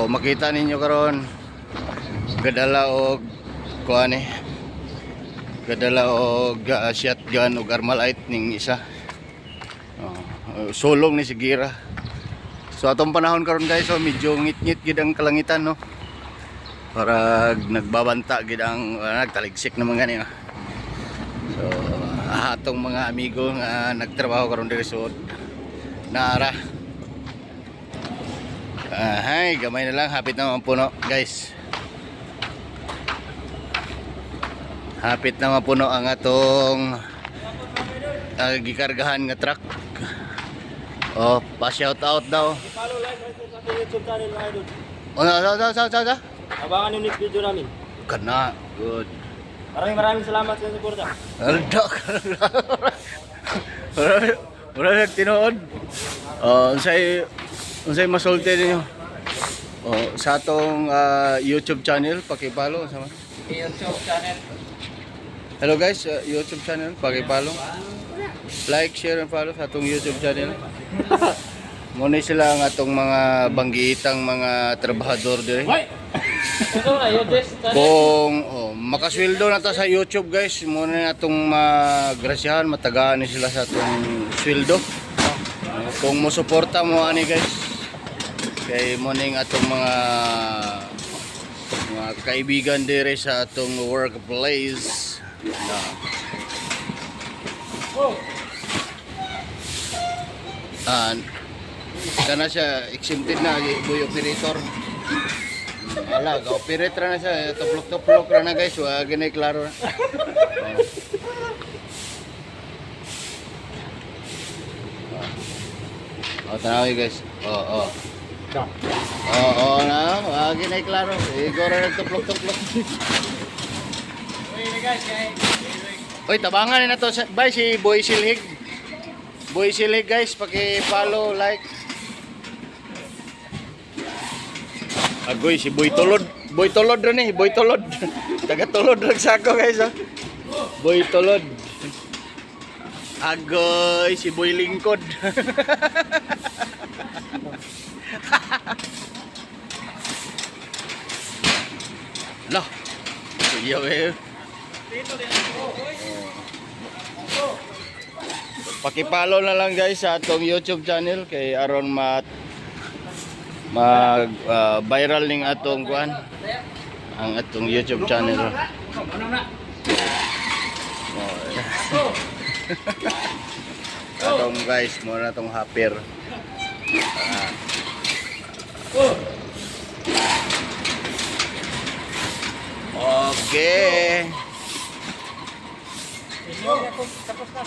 So makita ninyo karon gadala og kuan gadala og shotgun og Armalite ning isa. Sulong ni Sigira. So atong panahon karon guys, so medyo ngit-ngit gid ang kalangitan no. Para nagbabanta gid ang nagtaligsik naman gani. So atong mga amigo nga nagtrabaho karon diri sa Nara. Hay, gamay na lang, hapit na mapuno guys. Hapit na mapuno ang atong gikargahan nga truck. Oh, pa-shout out daw. I-follow like sa ating YouTube channel mga idol. Sa. Abangan yung next video namin. Kana, good. Maraming salamat sa suporta. Alda. Wala nagtinood. Unsay masulti ninyo? Oh, sa atong YouTube channel, paki-follow sama. YouTube channel. Hello guys, YouTube channel, paki-follow. Like, share, and follow sa atong YouTube channel. Muna sila ang atong mga banggiitang mga trabahador diri. Kung makasweldo na ta sa YouTube guys, muna atong magrasyahan, matagaan ni sila sa atong sweldo. Kung mo suporta mo ani guys, kay morning atong mga kaibigan diri sa atong workplace. Kana siya exempted na boy operator. Ala, ga-operate ra na siya, tuplok-tuplok ra na guys, wa ginay klaro na. Tanawi guys. Na, wa ginay klaro. Igor ra tuplok-tuplok. Oy, tabangan na to by si Boy Silhig. Boy Silhig guys, paki-follow, like. Agoy si Boy Tolod. Boy Tolod ra ni, Boy Tolod. Taga Tolod ra sa ako guys. Boy Tolod. Agoy si Boy Lingkod. Lah. Iya we. Paki-follow na lang guys sa atong YouTube channel kay aron viral ning atong kuan ang atong YouTube channel. Atong guys, mo na tong hapir. Okay. Tapos na.